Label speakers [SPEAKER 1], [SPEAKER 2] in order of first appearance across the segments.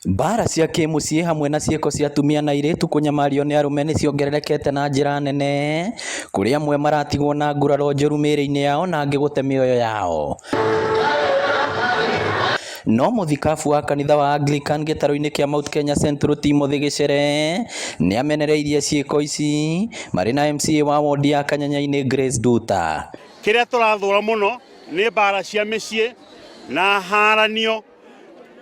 [SPEAKER 1] Mbara cia kĩmũciĩ hamwe na ciĩko cia atumia na airĩtu kũnyamario nĩ arũme nĩ ciongererekete na njĩra nene, kũrĩa amwe maratigwo na nguraro njũru mĩĩrĩ-inĩ yao na angĩ gũte mĩoyo yao. No mũthikabu wa kanitha wa Anglican gĩtarũ-inĩ kĩa Mount Kenya Central Timothy Gĩcere nĩ amenereirie ciĩko ici marĩ na MCA wa wodi ya Kanyanya-inĩ Grace Nduta.
[SPEAKER 2] Kĩrĩa tũrathũra mũno nĩ mbara cia mĩciĩ na haranio,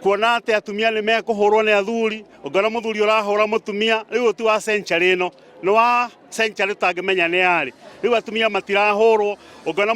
[SPEAKER 2] kuona atĩ atumia nĩ mekũhũrwo nĩ athuri, ũngĩona mũthuri ũrahũra mũtumia, rĩu ti wa century ĩno, nĩ wa century ũtangĩmenya nĩ yarĩ. Rĩu atumia matirahũrwo, ũngĩona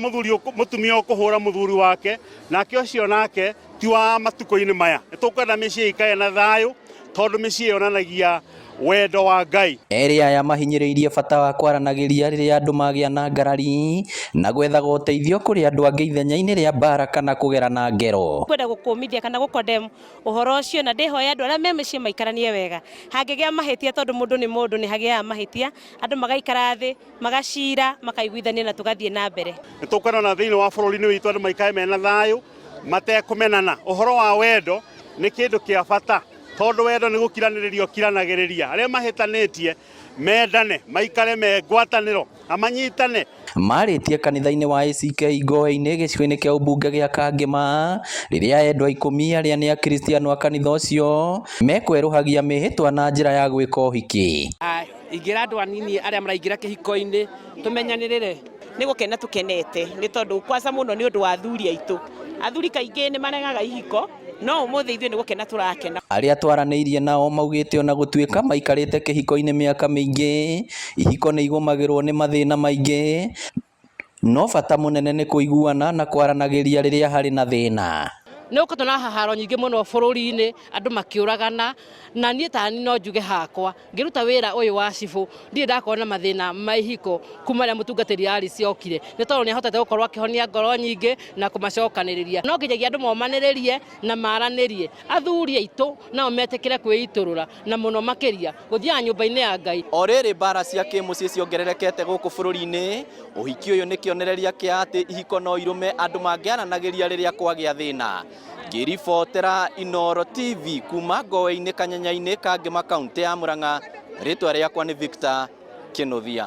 [SPEAKER 2] mũtumia ũkũhũra mũthuri wake, nake ũcio nake ti wa matukũ-inĩ maya. Nĩ tũkwenda mĩciĩ ĩikare na thayũ, tondũ mĩciĩ yonanagia wendo wa Ngai.
[SPEAKER 1] Erĩ aya mahinyĩrĩirie bata wa kwaranagĩria rĩrĩa andũ magĩa na ngarari na gwethaga ũteithio kũrĩ andũ angĩ ithenya-inĩ rĩa mbara kana kũgerana ngero.
[SPEAKER 3] Kwenda gũkũmithia kana gũkondem ũhoro ũcio, na ndĩhoya andũ arĩa me mĩciĩ maikaranie wega. Hangĩgĩa mahĩtia, tondũ mũndũ nĩ mũndũ, nĩ hagĩaga mahĩtia, andũ magaikara thĩ, magacira, makaiguithania na tũgathiĩ na mbere.
[SPEAKER 2] Nĩ tũkwenda na thĩinĩ wa bũrũri-inĩ witũ andũ maikare mena thayũ matekũmenana. Ũhoro wa wendo nĩ kĩndũ kĩa bata, tondũ wendo nĩ gũkiranĩrĩria ũkiranagĩrĩria. Arĩa mahĩtanĩtie mendane, maikare me ngwatanĩro na manyitane.
[SPEAKER 1] Marĩtie kanitha-inĩ wa ACK Ngoe-inĩ gĩcigo-inĩ kĩa ũmbunge gĩa Kangema, rĩrĩa endwa ikũmi arĩa nĩ akristiano a kanitha ũcio mekwerũhagia mĩhĩtwa na njĩra ya gwĩka ũhiki.
[SPEAKER 4] Ingĩra andũ anini arĩa maraingĩra kĩhiko-inĩ tũmenyanĩrĩre.
[SPEAKER 3] Nĩ gũkena tũkenete, nĩ tondũ kwanza mũno nĩ ũndũ wa athuri aitũ. Athuri kaingĩ nĩ maregaga ihiko, no ũmũthĩ ithuĩ nĩ gũkena tũrakena. Arĩa
[SPEAKER 1] twaranĩirie nao maugĩte ona gũtuĩka maikarĩte kĩhiko-inĩ mĩaka mĩingĩ, ihiko nĩ igũmagĩrwo nĩ mathĩna maingĩ, no bata mũnene nĩ kũiguana na kwaranagĩria rĩrĩa harĩ na thĩna.
[SPEAKER 4] Nĩ ũko tũna haharo nyingĩ mũno bũrũri-inĩ, andũ makĩũragana, na niĩ tani no njuge hakwa ngĩruta wĩra ũyũ wa cibũ, ndirĩ ndakorwo na mathĩna ma ihiko kuma rĩrĩa mũtungatĩri Alice okire, nĩ tondũ nĩ ahotete gũkorwo akĩhonia ngoro nyingĩ na kũmacokanĩrĩria. No nginyagia andũ momanĩrĩrie na maranĩrie, athuri aitũ nao metĩkĩre kwĩitũrũra na mũno makĩria gũthiaga nyũmba-inĩ ya Ngai.
[SPEAKER 1] O rĩrĩ mbara cia kĩmũciĩ ciongererekete gũkũ bũrũri-inĩ, ũhiki ũyũ nĩ kĩonereria kĩa atĩ ihiko no irũme andũ mangĩaranagĩria rĩrĩa kwagĩa thĩna. Ngĩribotera Inooro TV kuma Ngoe-inĩ Kanyanya-inĩ Kangema, kaunti ya Murang'a, rĩtwa rĩakwa nĩ Victor Kĩnuthia.